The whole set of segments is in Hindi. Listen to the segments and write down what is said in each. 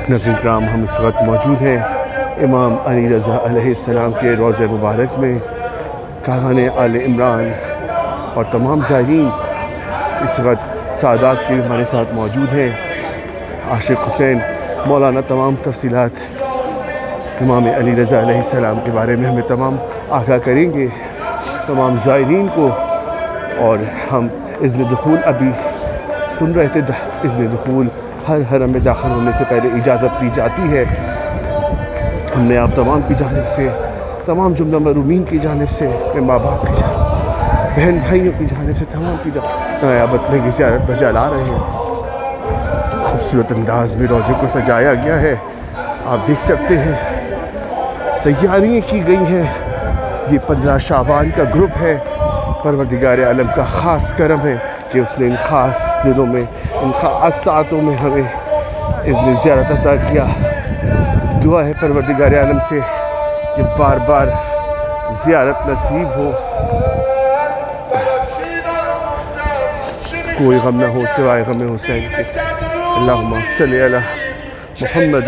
नाज़रीन किराम, हम इस वक्त मौजूद हैं इमाम अली रज़ा अलैहिस्सलाम के रोज़े मुबारक में। कारवान आले इमरान और तमाम ज़ायरीन इस वक्त सादात के हमारे साथ मौजूद हैं। आशिक़ हुसैन मौलाना तमाम तफ़सीलात इमाम अली रज़ा अलैहिस्सलाम के बारे में हमें तमाम आगाह करेंगे तमाम ज़ायरीन को। और हम इज़्न दुख़ूल अभी सुन रहे थे। इज़्न दुख़ूल हर हरम में दाखिल होने से पहले इजाज़त दी जाती है। हमने आप तमाम की जानिब से, तमाम जुमला मरूमीन की जानिब से, अपने माँ बाप की जानिब, बहन भाइयों की जानिब से तमाम की नयाबत में की ज़ियारत बजा ला रहे हैं। खूबसूरत अंदाज में रोज़े को सजाया गया है, आप देख सकते हैं। तैयारियाँ की गई हैं। ये 15 शाबान का ग्रुप है। परवरदिगार आलम का ख़ास करम है कि उसने इन ख़ास दिनों में, इन ख़ास सातों में हमें इज़्न ज़ियारत अता किया। दुआ है परवरदिगार आलम से कि बार बार ज़ियारत नसीब हो, कोई गम न हो सिवाय गम हुसैन के। अल्लाहुम्मा सल्ली अला मुहम्मद।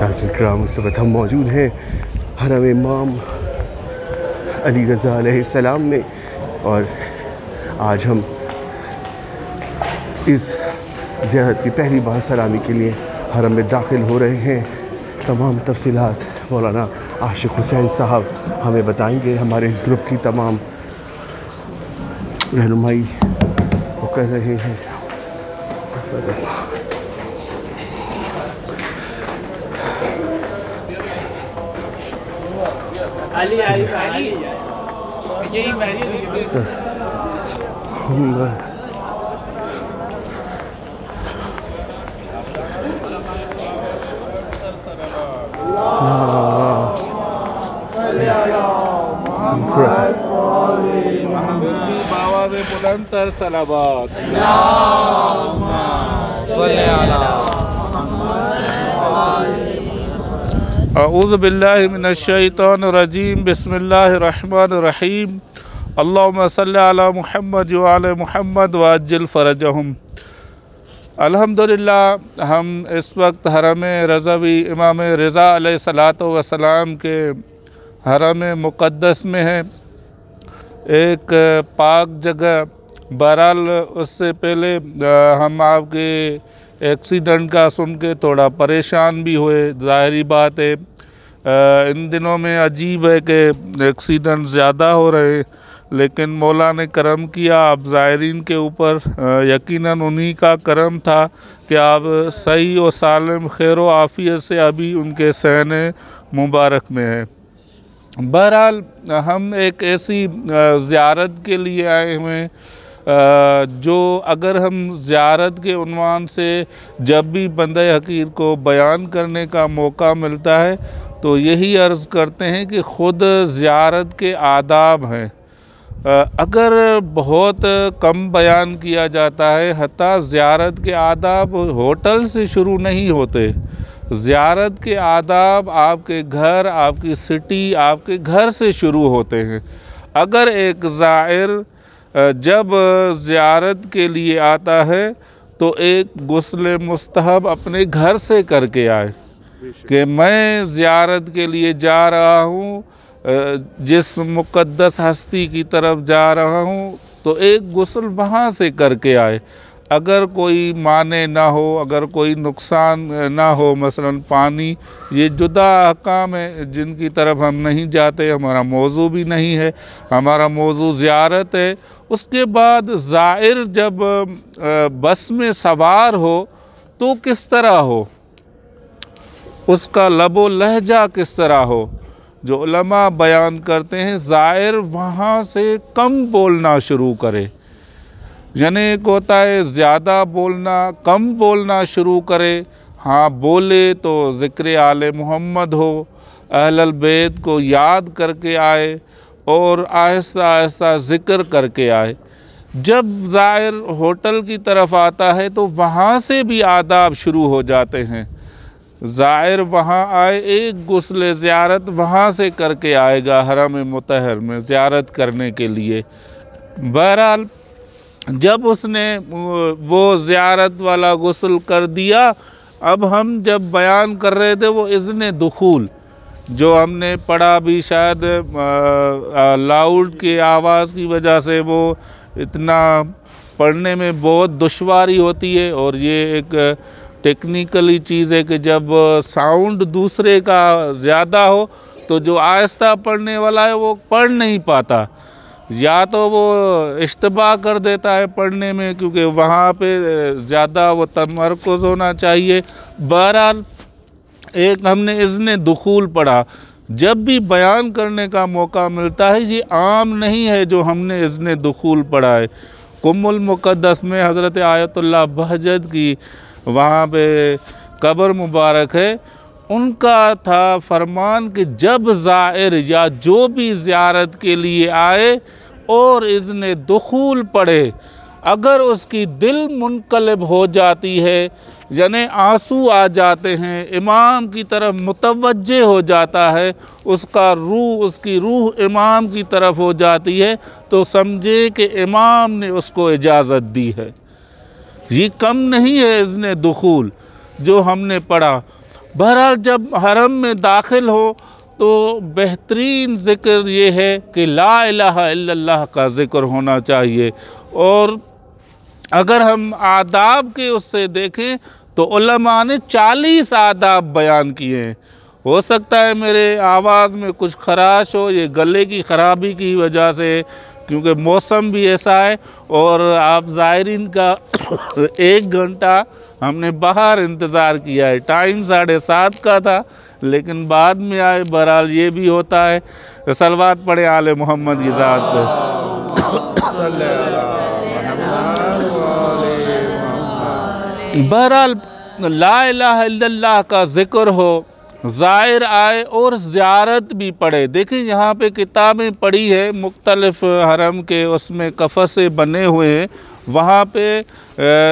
नाज़रीन किराम, इस वक्त हम मौजूद हैं हरम इमाम अली रज़ा अलैहिस्सलाम में। और आज हम इस ज़ियारत की पहली बार सलामी के लिए हरम में दाखिल हो रहे हैं। तमाम तफ़सीलात मौलाना आशिक़ हुसैन साहब हमें बताएंगे। हमारे इस ग्रुप की तमाम रहनुमाई वो कर रहे हैं। बुलंदतर सलावत। अऊज़ु बिल्लाहि मिनश शैतानिर रजीम। बिस्मिल्लाहिर रहमानिर रहीम। अल्लाहुम्मा सल्लि अला मुहम्मद व आले मुहम्मद व अज्जिल फ़रजहुम। अल्हम्दुलिल्लाह, हम इस वक्त हरम रज़वी इमाम रज़ा अलैहिस्सलातु वस्सलाम के हरम मुक़द्दस में हैं। एक पाक जगह। बहरहाल उससे पहले हम आपके एक्सीडेंट का सुन के थोड़ा परेशान भी हुए। ज़ाहिरी बात है, इन दिनों में अजीब है कि एक्सीडेंट ज़्यादा हो रहे, लेकिन मौला ने करम किया आप ज़ायरीन के ऊपर। यकीनन उन्हीं का करम था कि आप सही और सालिम खैर व आफ़ियत से अभी उनके सहने मुबारक में हैं। बहरहाल हम एक ऐसी ज़ियारत के लिए आए हुए हैं जो अगर हम ज़ियारत के उन्वान से जब भी बंदे हकीर को बयान करने का मौका मिलता है तो यही अर्ज़ करते हैं कि ख़ुद ज़ियारत के आदाब हैं। अगर बहुत कम बयान किया जाता है, हत्ता ज़ियारत के आदाब होटल से शुरू नहीं होते। ज़ियारत के आदाब आपके घर, आपकी सिटी, आपके घर से शुरू होते हैं। अगर एक ज़ायर जब ज़ियारत के लिए आता है तो एक गुस्ल मुस्तहब अपने घर से करके आए कि मैं ज़ियारत के लिए जा रहा हूँ, जिस मुक़द्दस हस्ती की तरफ जा रहा हूँ, तो एक गुस्ल वहाँ से करके आए। अगर कोई माने ना हो, अगर कोई नुकसान ना हो, मसलन पानी, ये जुदा अहकाम है जिनकी तरफ हम नहीं जाते, हमारा मौजू भी नहीं है। हमारा मौजू ज़ियारत है। उसके बाद ज़ायर जब बस में सवार हो तो किस तरह हो, उसका लबो लहजा किस तरह हो, जो उलमा बयान करते हैं, ज़ाहिर वहाँ से कम बोलना शुरू करे। यानी एक होता है ज़्यादा बोलना, कम बोलना शुरू करे। हाँ, बोले तो ज़िक्र आले मोहम्मद हो, अहलल बैत को याद करके आए और आहिस्ता आहिस्ता ज़िक्र करके आए। जब ज़ाहिर होटल की तरफ आता है तो वहाँ से भी आदाब शुरू हो जाते हैं। ज़ाहिर वहाँ आए, एक गुस्ल ज़ियारत वहाँ से करके आएगा हरम मुतहर में ज़ियारत करने के लिए। बहरहाल जब उसने वो ज़ियारत वाला गुस्ल कर दिया, अब हम जब बयान कर रहे थे वो इज़्न दुखूल जो हमने पढ़ा भी, शायद लाउड के आवाज़ की वजह से वो इतना पढ़ने में बहुत दुश्वारी होती है। और ये एक टेक्निकली चीज़ है कि जब साउंड दूसरे का ज़्यादा हो तो जो आहिस्ता पढ़ने वाला है वो पढ़ नहीं पाता, या तो वो इश्तबा कर देता है पढ़ने में, क्योंकि वहाँ पे ज़्यादा वो तमरकुज़ होना चाहिए। बहरहाल एक हमने इज़्न दुखूल पढ़ा। जब भी बयान करने का मौका मिलता है, ये आम नहीं है जो हमने इज़्न दुखूल पढ़ा है। कुम्मुल मुक़द्दस में हज़रत आयतुल्लाह बहजत की वहाँ पे कब्र मुबारक है, उनका था फरमान कि जब ज़ाइर या जो भी ज़ियारत के लिए आए और इज़्न दुखूल पढ़े, अगर उसकी दिल मुनक़लिब हो जाती है, यानी आंसू आ जाते हैं, इमाम की तरफ मुतवज्जे हो जाता है, उसकी रूह इमाम की तरफ हो जाती है, तो समझे कि इमाम ने उसको इजाज़त दी है। ये कम नहीं है इज़्न दुखूल जो हमने पढ़ा। बहरहाल जब हरम में दाखिल हो तो बेहतरीन ज़िक्र ये है कि ला इलाहा इल्लल्लाह का ज़िक्र होना चाहिए। और अगर हम आदाब के उससे देखें तो उलमा ने 40 आदाब बयान किए हैं। हो सकता है मेरे आवाज़ में कुछ खराश हो, ये गले की ख़राबी की वजह से, क्योंकि मौसम भी ऐसा है और आप ज़ायरीन का 1 घंटा हमने बाहर इंतज़ार किया है। टाइम 7:30 का था लेकिन बाद में आए। बहरहाल ये भी होता है। सलवात पढ़े आले मोहम्मद की ज़ात पे। बहरहाल ला इलाहा इल्लल्लाह का ज़िक्र हो, ज़ायर आए और ज़ियारत भी पढ़े। देखिए यहाँ पे किताबें पढ़ी है मुख्तलिफ़ हरम के, उसमें कफ़स से बने हुए हैं। वहाँ पे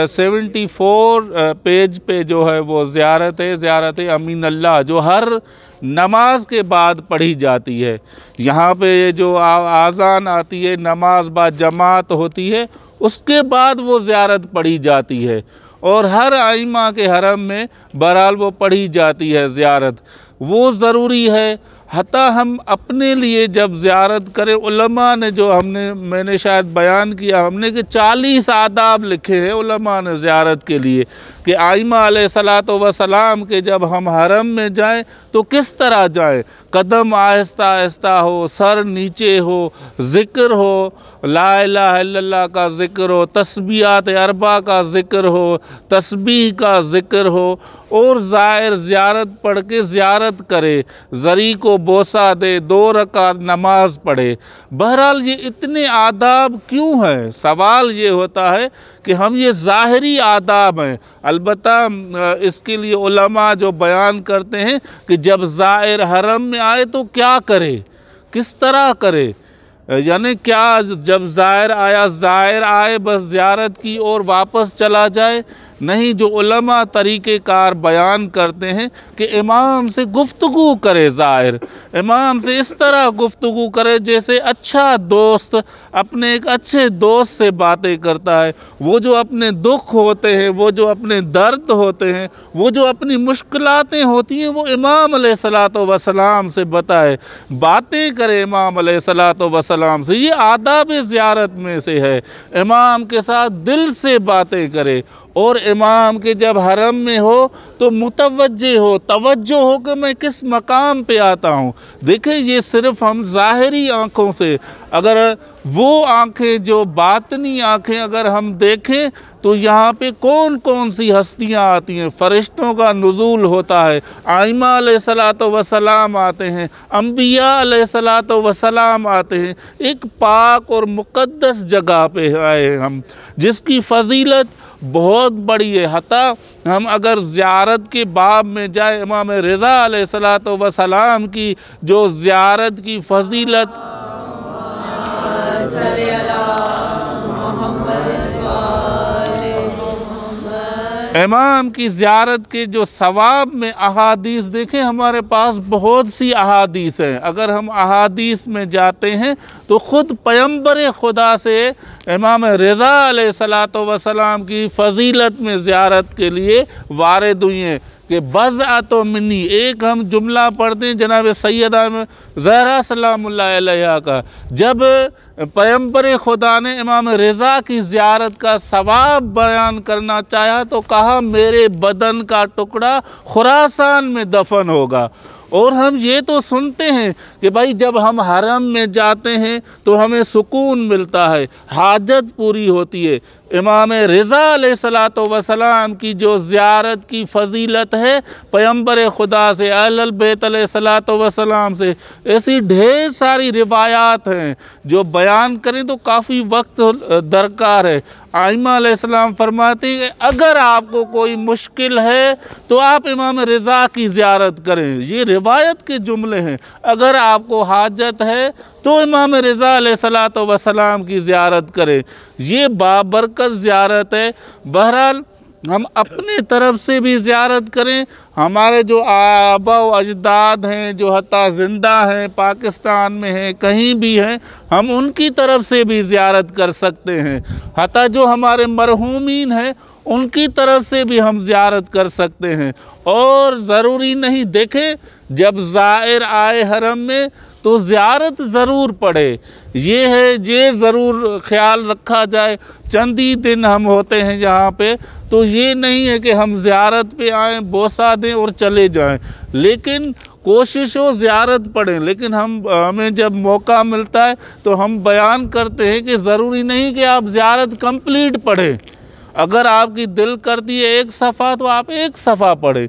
74 पेज पे जो है वो ज़ियारत अमीन अल्लाह, जो हर नमाज के बाद पढ़ी जाती है। यहाँ पे जो आज़ान आती है, नमाज बाद जमात होती है, उसके बाद वो ज़ियारत पढ़ी जाती है और हर आइमा के हरम में बहरहाल वो पढ़ी जाती है ज़ियारत। वो ज़रूरी है। हता हम अपने लिए जब ज़ियारत करें, उलमा ने जो मैंने शायद बयान किया हमने कि 40 आदाब लिखे हैं उलमा ने ज़ियारत के लिए, कि आइमा अलैहिस्सलातु वस्सलाम के जब हम हरम में जाएं तो किस तरह जाएं। कदम आहिस्ता आहिस्ता हो, सर नीचे हो, ज़िक्र हो, ला इलाहा इल्लल्लाह का ज़िक्र हो, तस्बीहात अरबा का ज़िक्र हो, तस्बीह का ज़िक्र हो, और ज़ायर ज़ियारत पढ़ के ज़ियारत करे, ज़री को बोसा दे, 2 रकात नमाज पढ़े। बहरहाल ये इतने आदाब क्यों हैं? सवाल ये होता है कि हम ये ज़ाहिरी आदाब हैं। अलबत्ता इसके लिए उलमा जो बयान करते हैं कि जब ज़ायर हरम में आए तो क्या करे, किस तरह करे। यानी क्या जब ज़ायर आए बस ज़ियारत की और वापस चला जाए? नहीं, जो उलमा तरीक़ेकार बयान करते हैं कि इमाम से गुफ्तगू करे, ज़ायर इमाम से इस तरह गुफ्तगू करे जैसे अच्छा दोस्त अपने एक अच्छे दोस्त से बातें करता है। वो जो अपने दुख होते हैं, वो जो अपने दर्द होते हैं, वो जो अपनी मुश्किलातें होती हैं, वो इमाम अलैहिस्सलातु वस्सलाम से बताए, बातें करे इमाम अलैहिस्सलातु वस्सलाम से। ये आदाब ज़ियारत में से है, इमाम के साथ दिल से बातें करे और इमाम के जब हरम में हो तो मुतवज्जे हो, तवज्जो हो कि मैं किस मकाम पे आता हूँ। देखें, ये सिर्फ हम ज़ाहिरी आँखों से, अगर वो आँखें जो बातनी आँखें अगर हम देखें तो यहाँ पे कौन कौन सी हस्तियाँ आती हैं। फ़रिश्तों का नुज़ूल होता है, आइमा अलैहिस्सलातु वस्सलाम आते हैं, अम्बिया अलैहिस्सलातु वस्सलाम आते हैं। एक पाक और मुक़द्दस जगह पे आए हम, जिसकी फ़जीलत बहुत बड़ी है। हता हम अगर ज़ियारत के बाब में जाए, इमाम रिज़ा अलैहिस्सलातु वस्सलाम की जो ज़ियारत की फ़जीलत, इमाम की ज़ियारत के जो सवाब में अहादीस देखें, हमारे पास बहुत सी अहादीस हैं। अगर हम अहादीस में जाते हैं तो ख़ुद पैगंबर खुदा से इमाम रिज़ा अलैहिस्सलातु वस्सलाम की फ़जीलत में ज़ियारत के लिए वारिद हुई हैं कि बज़अतो मिन्नी। एक हम जुमला पढ़ते हैं जनाब सैयदा ज़हरा सलामुल्लाह अलैहा का, जब पैगंबर खुदा ने इमाम रिज़ा की ज़ियारत का सवाब बयान करना चाहा तो कहा मेरे बदन का टुकड़ा खुरासान में दफन होगा। और हम ये तो सुनते हैं कि भाई जब हम हरम में जाते हैं तो हमें सुकून मिलता है, हाजत पूरी होती है। इमाम रिज़ा अलैहिस्सलातु वस्सलाम की जो ज़ियारत की फ़जीलत है पैगंबर खुदा से, अहलुल बैत अलैहिस्सलातु वस्सलाम से, ऐसी ढेर सारी रिवायात हैं जो बयान करें तो काफ़ी वक्त दरकार है। आइमा अलैहिस्सलाम फरमाते हैं कि अगर आपको कोई मुश्किल है तो आप इमाम रिज़ा की ज़ियारत करें। ये रिवायत के जुमले हैं। अगर आपको हाजत है तो इमाम रिज़ा अलैहिस्सलातु वस्सलाम की ज़ियारत करें। ये बाबरकत ज़ियारत है। बहरहाल हम अपने तरफ से भी ज़ियारत करें, हमारे जो आबा व अजदाद हैं जो हत्ता ज़िंदा हैं, पाकिस्तान में हैं, कहीं भी हैं, हम उनकी तरफ से भी ज़ियारत कर सकते हैं। हत्ता जो हमारे मरहूमीन हैं उनकी तरफ से भी हम ज़ियारत कर सकते हैं। और ज़रूरी नहीं, देखें जब ज़ायर आए हरम में तो ज़ियारत ज़रूर पढ़े। ये है, ये ज़रूर ख्याल रखा जाए। चंद ही दिन हम होते हैं यहाँ पे, तो ये नहीं है कि हम ज़ियारत पे आएँ, बोसा दें और चले जाएं, लेकिन कोशिश हो ज़ियारत पढ़ें। लेकिन हमें जब मौका मिलता है तो हम बयान करते हैं कि ज़रूरी नहीं कि आप ज़ियारत कंप्लीट पढ़ें। अगर आपकी दिल करती है एक सफ़ा तो आप एक सफ़ा पढ़ें,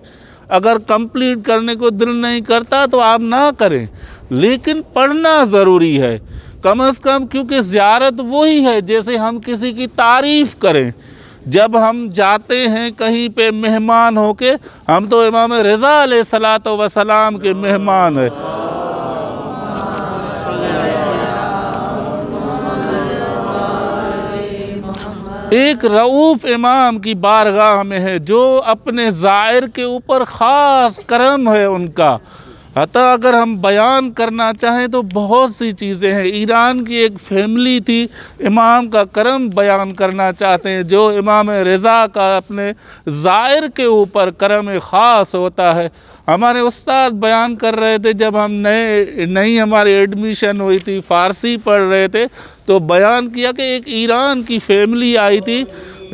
अगर कंप्लीट करने को दिल नहीं करता तो आप ना करें, लेकिन पढ़ना ज़रूरी है कम से कम, क्योंकि ज़ियारत वही है जैसे हम किसी की तारीफ़ करें। जब हम जाते हैं कहीं पे मेहमान होके, हम तो इमाम रिज़ा अलैहिस्सलातु वस्सलाम के मेहमान हैं। एक रऊफ़ इमाम की बारगाह में है जो अपने ज़ायर के ऊपर ख़ास करम है उनका। हता अगर हम बयान करना चाहें तो बहुत सी चीज़ें हैं। ईरान की एक फैमिली थी, इमाम का करम बयान करना चाहते हैं, जो इमाम रिज़ा का अपने ज़ायर के ऊपर करम ख़ास होता है। हमारे उस्ताद बयान कर रहे थे, जब हम नई हमारी एडमिशन हुई थी, फ़ारसी पढ़ रहे थे, तो बयान किया कि एक ईरान की फैमिली आई थी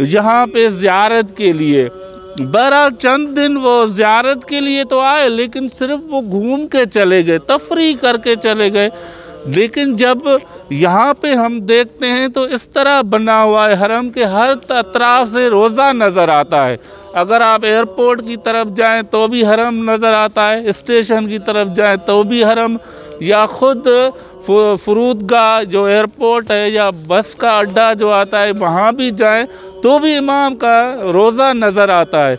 यहाँ पे ज़ियारत के लिए। बहरहाल चंद दिन वो ज़ियारत के लिए तो आए, लेकिन सिर्फ वो घूम के चले गए, तफरी करके चले गए। लेकिन जब यहाँ पे हम देखते हैं तो इस तरह बना हुआ है, हरम के हर अतराफ से रोज़ा नज़र आता है। अगर आप एयरपोर्ट की तरफ जाएं तो भी हरम नज़र आता है, स्टेशन की तरफ जाएं तो भी हरम, या ख़ुद फरूदगाह जो एयरपोर्ट है या बस का अड्डा जो आता है वहाँ भी जाएं तो भी इमाम का रोज़ा नज़र आता है।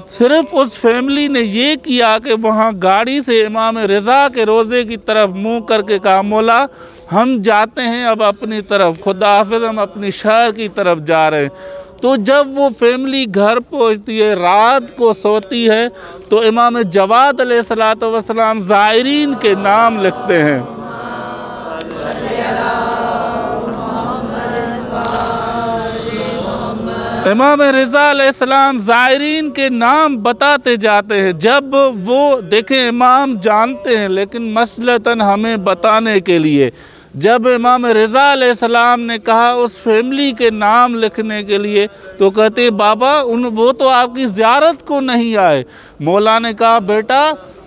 सिर्फ उस फैमिली ने ये किया कि वहाँ गाड़ी से इमाम रिज़ा के रोज़े की तरफ मुँह करके कहा, मौला हम जाते हैं अब अपनी तरफ, खुदा हाफ़िज़ हम अपनी शहर की तरफ जा रहे हैं। तो जब वो फैमिली घर पहुँचती है, रात को सोती है, तो इमाम जवाद अलैहिस्सलातु वस्सलाम ज़ायरीन के नाम लिखते हैं। इमाम रिज़ा अलैहिस्सलाम ज़ायरीन के नाम बताते जाते हैं। जब वो देखें, इमाम जानते हैं, लेकिन मसलतन हमें बताने के लिए, जब इमाम रज़ा अलैहिस्सलाम ने कहा उस फैमिली के नाम लिखने के लिए, तो कहते बाबा वो तो आपकी ज़ियारत को नहीं आए। मौला ने कहा बेटा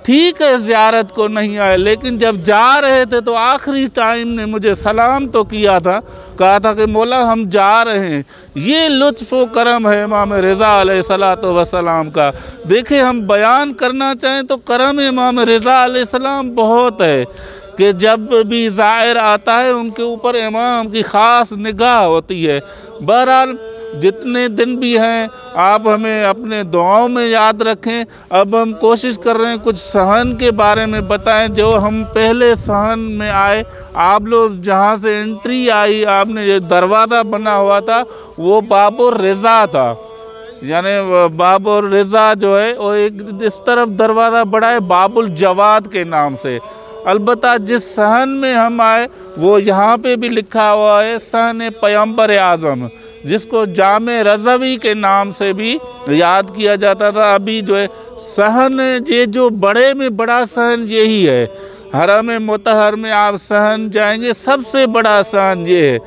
ठीक है ज़ियारत को नहीं आए, लेकिन जब जा रहे थे तो आखिरी टाइम ने मुझे सलाम तो किया था, कहा था कि मौला हम जा रहे हैं। ये लुत्फ़ व करम है इमाम रज़ा अलैहिस्सलातु वस्सलाम का। देखिए हम बयान करना चाहें तो करम इमाम रज़ा अलैहिस्सलाम बहुत है कि जब भी ज़ायर आता है उनके ऊपर इमाम की ख़ास निगाह होती है। बहरहाल जितने दिन भी हैं आप हमें अपने दुआओं में याद रखें। अब हम कोशिश कर रहे हैं कुछ सहन के बारे में बताएं। जो हम पहले सहन में आए, आप लोग जहां से एंट्री आई, आपने जो दरवाज़ा बना हुआ था वो बाबुर रज़ा था, यानी बाबुर रज़ा जो है वो एक इस तरफ दरवाज़ा बड़ा है बाबुल जवाद के नाम से। अलबत्ता जिस सहन में हम आए वो यहाँ पे भी लिखा हुआ है सहन पैगंबर आज़म, जिसको जामे रज़वी के नाम से भी याद किया जाता था। अभी जो है सहन, ये जो बड़े में बड़ा सहन यही है। हरम मुतहर में आप सहन जाएंगे, सबसे बड़ा सहन ये है।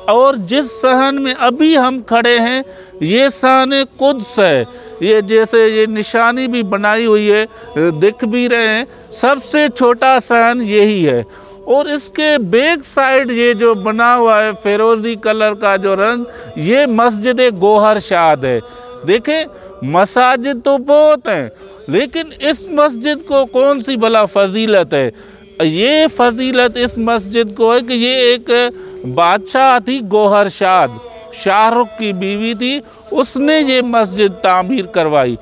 और जिस सहन में अभी हम खड़े हैं ये सहन कुद्स है। ये जैसे ये निशानी भी बनाई हुई है, दिख भी रहे हैं, सबसे छोटा सहन यही है। और इसके बैक साइड ये जो बना हुआ है फिरोज़ी कलर का जो रंग, ये मस्जिद गोहर शाद है। देखें मसाजिद तो बहुत हैं, लेकिन इस मस्जिद को कौन सी भला फजीलत है? ये फजीलत इस मस्जिद को है कि ये एक बादशाह थी गोहर शाद, शाहरुख की बीवी थी, उसने ये मस्जिद तामीर करवाई।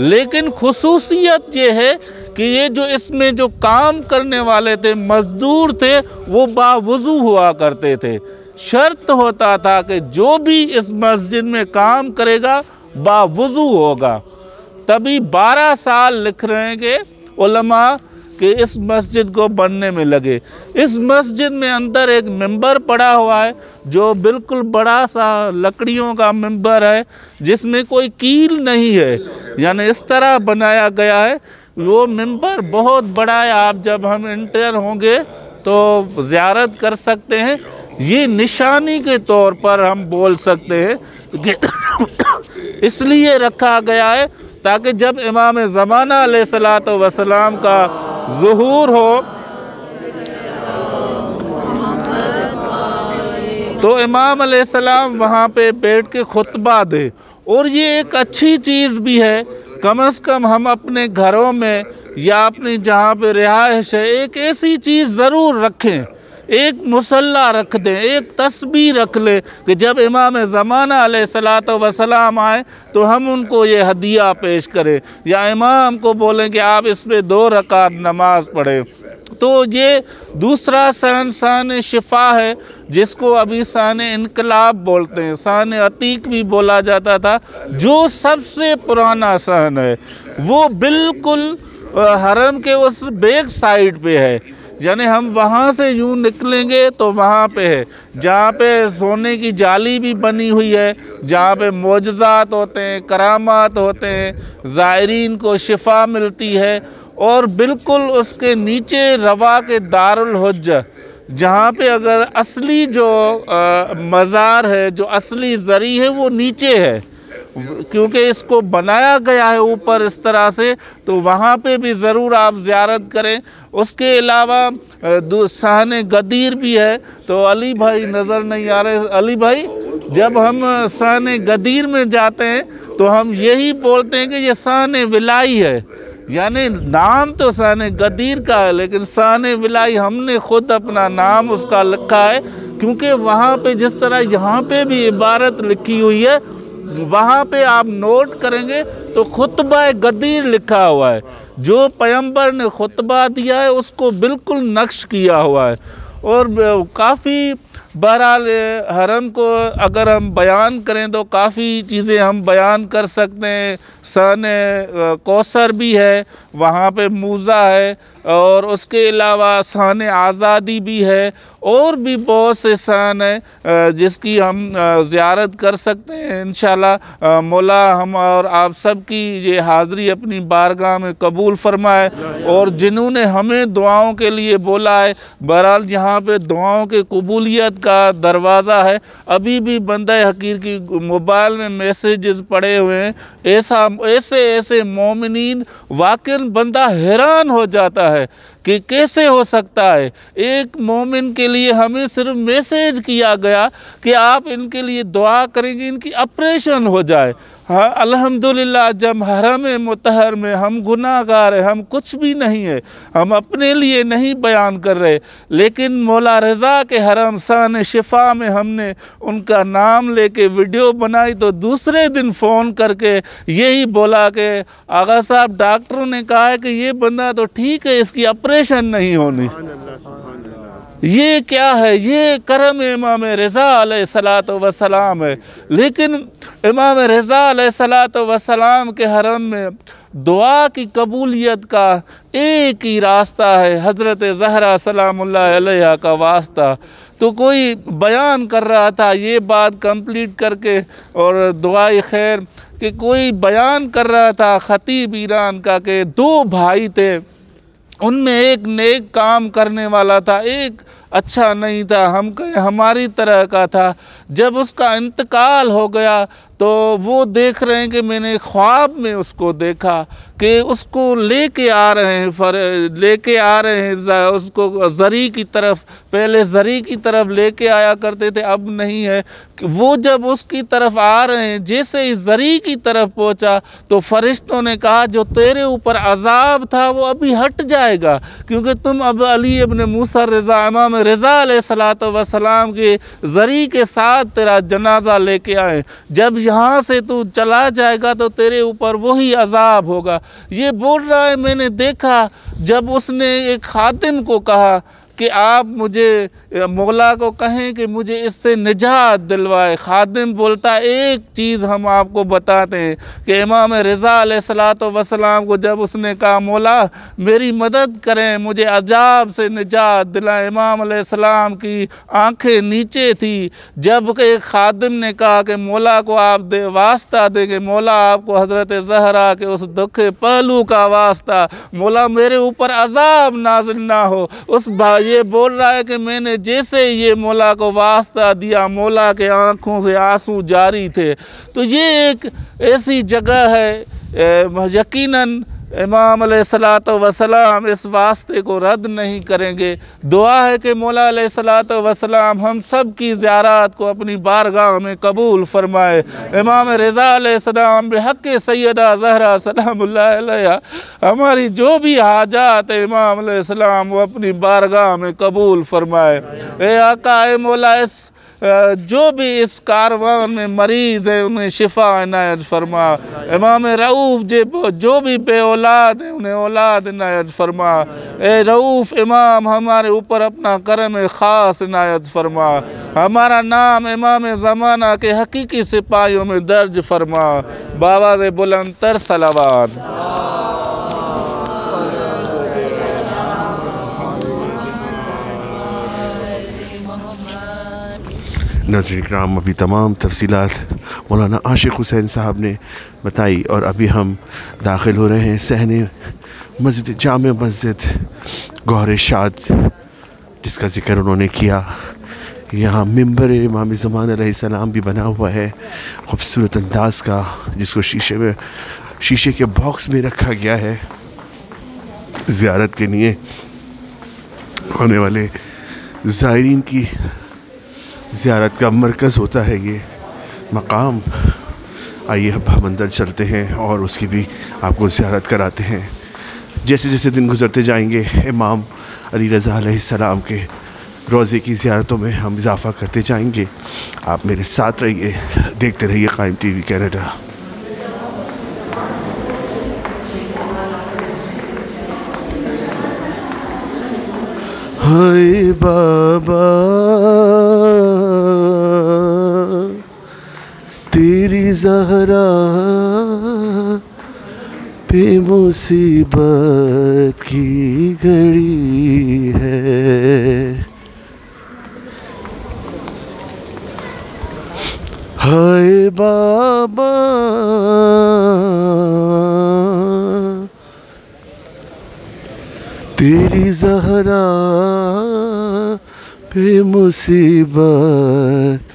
लेकिन खुसूसियत ये है कि ये जो इसमें जो काम करने वाले थे, मजदूर थे, वो बावुज़ू हुआ करते थे। शर्त होता था कि जो भी इस मस्जिद में काम करेगा बावुज़ू होगा। तभी 12 साल लिख रहे हैं कि उलमा कि इस मस्जिद को बनने में लगे। इस मस्जिद में अंदर एक मिंबर पड़ा हुआ है जो बिल्कुल बड़ा सा लकड़ियों का मिंबर है, जिसमें कोई कील नहीं है, यानी इस तरह बनाया गया है। वो मिंबर बहुत बड़ा है, आप जब हम इंटर होंगे तो ज़ियारत कर सकते हैं। ये निशानी के तौर पर हम बोल सकते हैं कि इसलिए रखा गया है ताकि जब इमाम ज़माना अलैहिस्सलातु वस्सलाम का ज़ुहूर हो तो इमाम अलैहिस्सलाम वहाँ पे बैठ के खुतबा दे। और ये एक अच्छी चीज़ भी है, कम से कम हम अपने घरों में या अपनी जहाँ पे रिहाइश है एक ऐसी चीज़ ज़रूर रखें, एक मुसल्ला रख दें, एक तस्बीह रख लें कि जब इमाम ज़माना अलैहिस्सलातु वस्सलाम आए तो हम उनको ये हदिया पेश करें, या इमाम को बोलें कि आप इसमें 2 रकात नमाज पढ़ें। तो ये दूसरा सहन सहन शिफा है, जिसको अभी सहन इनकलाब बोलते हैं, सहन अतीक भी बोला जाता था। जो सबसे पुराना सहन है वो बिल्कुल हरम के उस बैक साइड पे है, यानी हम वहाँ से यूँ निकलेंगे तो वहाँ पे है, जहाँ पे सोने की जाली भी बनी हुई है, जहाँ पे मोजज़ात होते हैं, करामात होते हैं, ज़ायरीन को शिफा मिलती है। और बिल्कुल उसके नीचे रवा के दारुल हुज्जा, जहाँ पे अगर असली जो मज़ार है, जो असली ज़री है वो नीचे है, क्योंकि इसको बनाया गया है ऊपर इस तरह से, तो वहाँ पे भी ज़रूर आप ज़ियारत करें। उसके अलावा सहन गदीर भी है। तो अली भाई नज़र नहीं आ रहे, अली भाई जब हम सहन गदीर में जाते हैं तो हम यही बोलते हैं कि ये सहन विलाई है, यानी नाम तो सहन गदीर का है लेकिन सहन विलाई हमने ख़ुद अपना नाम उसका लिखा है, क्योंकि वहाँ पे जिस तरह यहाँ पे भी इबारत लिखी हुई है, वहाँ पे आप नोट करेंगे तो खुतबा गदीर लिखा हुआ है। जो पैगंबर ने खुतबा दिया है उसको बिल्कुल नक्श किया हुआ है। और काफ़ी बहरहाल हरम को अगर हम बयान करें तो काफ़ी चीज़ें हम बयान कर सकते हैं। सहन कौसर भी है, वहाँ पे मूज़ा है, और उसके अलावा शान आज़ादी भी है, और भी बहुत से शान है जिसकी हम ज़ियारत कर सकते हैं। इंशाअल्लाह मौला हम और आप सब की ये हाज़री अपनी बारगाह में कबूल फरमाए, और जिन्होंने हमें दुआओं के लिए बोला है, बहरहाल यहाँ पे दुआओं के कबूलियत का दरवाज़ा है। अभी भी बंदा हकीर की मोबाइल में मैसेजेस पड़े हुए हैं, ऐसे मोमिनीन, वाकई बंदा हैरान हो जाता है कि कैसे हो सकता है। एक मोमिन के लिए हमें सिर्फ मैसेज किया गया कि आप इनके लिए दुआ करेंगे, इनकी ऑपरेशन हो जाए। हाँ, अल्हम्दुलिल्लाह, जब हरम मुतहर में हम गुनाहगार हैं, हम कुछ भी नहीं है, हम अपने लिए नहीं बयान कर रहे, लेकिन मौला रज़ा के हरम शान शिफा में हमने उनका नाम लेके वीडियो बनाई, तो दूसरे दिन फ़ोन करके यही बोला कि आगा साहब डॉक्टरों ने कहा है कि ये बंदा तो ठीक है, इसकी ऑपरेशन नहीं होनी। ये क्या है? ये करम इमाम रज़ा अलैहिस्सलातु वस्सलाम है। लेकिन इमाम रज़ा अलैहिस्सलातु वस्सलाम के हरम में दुआ की कबूलियत का एक ही रास्ता है, हज़रत ज़हरा सलामुल्लाह अलैहा का वास्ता। तो कोई बयान कर रहा था ये बात कंप्लीट करके, और दुआई खैर कि कोई बयान कर रहा था ख़तीब ईरान का कि दो भाई थे, उनमें एक नेक काम करने वाला था, एक अच्छा नहीं था, हम कहें हमारी तरह का था। जब उसका इंतकाल हो गया तो वो देख रहे हैं कि मैंने ख्वाब में उसको देखा कि उसको लेके आ रहे हैं उसको ज़री की तरफ, पहले ज़री की तरफ लेके आया करते थे, अब नहीं है। वो जब उसकी तरफ आ रहे हैं, जैसे ही ज़री की तरफ पहुंचा तो फरिश्तों ने कहा जो तेरे ऊपर अजाब था वो अभी हट जाएगा, क्योंकि तुम अब अली इब्न मूसा रज़ा, इमाम रज़ा अलैहिस्सलातु वस्सलाम के ज़री के साथ तेरा जनाजा लेके आए, जब यहाँ से तू चला जाएगा तो तेरे ऊपर वही अजाब होगा। ये बोल रहा है मैंने देखा जब उसने एक खादिम को कहा कि आप मुझे, मौला को कहें कि मुझे इससे निजात दिलवाए। खादिम बोलता है एक चीज़ हम आपको बताते हैं कि इमाम रज़ा अलैहिस्सलातु वस्सलाम को जब उसने कहा मौला मेरी मदद करें, मुझे अजाब से निजात दिलाएं, इमाम अलैहिस्सलाम की आंखें नीचे थी। जब एक खादिम ने कहा कि मौला को आप वास्ता देंगे, मौला आपको हज़रत ज़हरा के उस दुखे पहलू का वास्ता, मौला मेरे ऊपर अजाब नाज़िल ना हो। उस ये बोल रहा है कि मैंने जैसे ये मौला को वास्ता दिया, मौला के आँखों से आंसू जारी थे। तो ये एक ऐसी जगह है, यकीनन इमाम अलैहिस्सलातु वस्सलाम इस वास्ते को रद्द नहीं करेंगे। दुआ है कि मौला अलैहिस्सलातु वस्सलाम हम सब की ज़ियारत को अपनी बारगाह में कबूल फरमाए। इमाम रज़ा अलैहिस्सलाम बिहक़्क़े सैयदा ज़हरा सलामुल्लाह अलैहा हमारी जो भी हाजात है इमाम अलैहिस्सलाम वो अपनी बारगाह में कबूल फरमाए। ए आका, ए मौला, इस जो भी इस कारवान में मरीज़ है उन्हें शिफा इनायत फरमा। इमाम रऊफ़ जो भी बे औलाद है उन्हें औलाद इनायत फरमा। ए रऊफ़ इमाम हमारे ऊपर अपना करम ख़ास इनायत फरमा। हमारा नाम इमाम ज़माना के हकीकी सिपाहियों में दर्ज फरमा। बाबा से बुलंदतर सलावात। नाज़रीन इकराम, अभी तमाम तफसीलात मौलाना आशिक़ हुसैन साहब ने बताई, और अभी हम दाखिल हो रहे हैं सहने मस्जिद जामे मस्जिद गौहर शाद, जिसका ज़िक्र उन्होंने किया। यहाँ मिंबर इमाम ज़मान अलैहिस्सलाम भी बना हुआ है खूबसूरत अंदाज का, जिसको शीशे के बॉक्स में रखा गया है। ज़ियारत के लिए होने वाले ज़ायरीन की ज़ियारत का मरकज़ होता है ये मकाम। आइए अब हम अंदर चलते हैं और उसकी भी आपको ज़ियारत कराते हैं। जैसे जैसे दिन गुज़रते जाएंगे इमाम अली रज़ा अलैहिस्सलाम के रोज़े की ज़ियारतों में हम इजाफ़ा करते जाएंगे। आप मेरे साथ रहिए, देखते रहिए कायम टीवी कनाडा। हाय बाबा तेरी ज़हरा पे मुसीबत की घड़ी है। हाय बाबा तेरी ज़हरा पे मुसीबत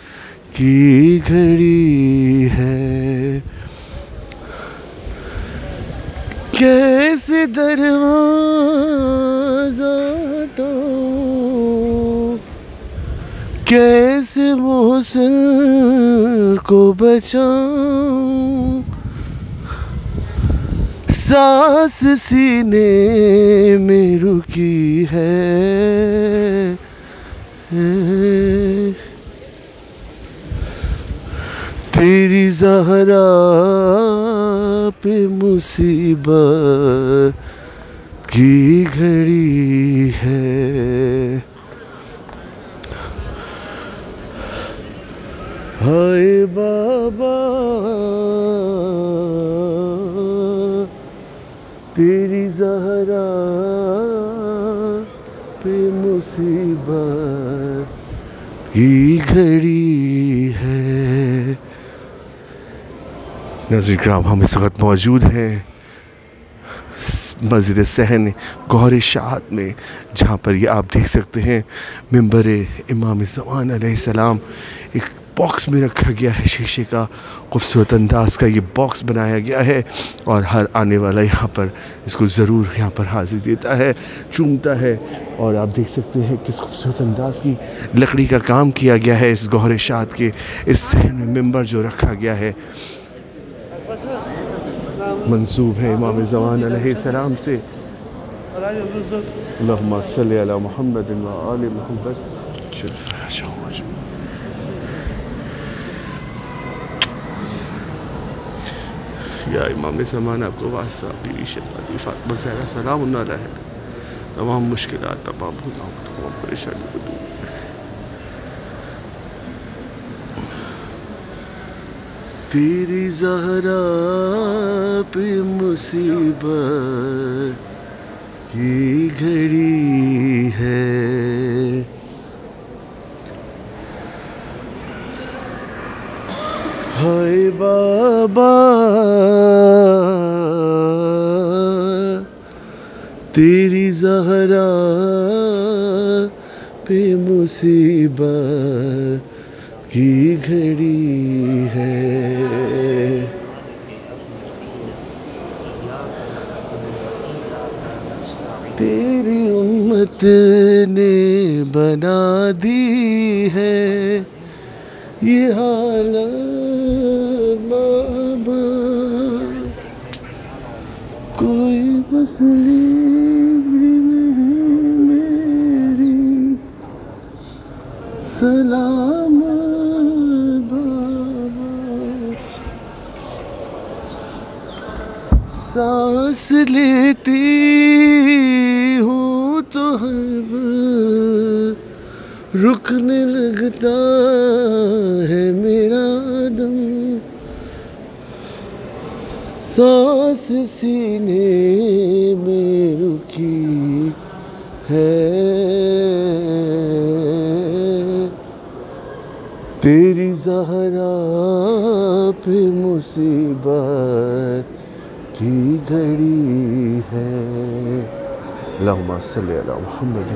की घड़ी है। कैसे दरवाज़ा हटाऊं, कैसे मोहसिन को बचाऊं, सांस सीने में रुकी है। तेरी ज़हरा पे मुसीबत की घड़ी है। हाय बाबा तेरी ज़हरा पे मुसीबत की घड़ी है। नाज़रीन किराम, हम इस वक्त मौजूद हैं मस्जिद सहन गौहर शाहत में, जहाँ पर ये आप देख सकते हैं मिंबर इमाम ज़मान अलैहिस्सलाम एक बॉक्स में रखा गया है। शीशे का खूबसूरत अंदाज का ये बॉक्स बनाया गया है और हर आने वाला यहाँ पर इसको ज़रूर यहाँ पर हाजिर देता है, चूमता है। और आप देख सकते हैं किस खूबसूरत अंदाज की लकड़ी का काम किया गया है इस गौहर शाहत के इस सहन में। मिंबर जो रखा गया है मंसूब है इमाम ज़मान अलैहिस्सलाम से। अल्लाहुम्मा सल्ली अला मुहम्मद व आले मुहम्मद। या इमाम ज़मान आपको वास्ता बीवी शहज़ादी फ़ातिमा ज़हरा सलाम अलैहा तमाम मुश्किलात, तमाम गुनाहों, तमाम परेशानियों को दूर करे। तेरी ज़हरा पे मुसीबत की घड़ी है। हाय बाबा तेरी ज़हरा पे मुसीबत की घड़ी है। तेरी उम्मत ने बना दी है ये हालत बाबा, कोई मसली मेरी सलाम बाबा। सांस लेती हूँ तो हर रुकने लगता है मेरा दम, सांस सीने में रुकी है। तेरी ज़हरा पे मुसीबत की घड़ी है। अल्लाहुम्मा सल्ली अला मुहम्मद।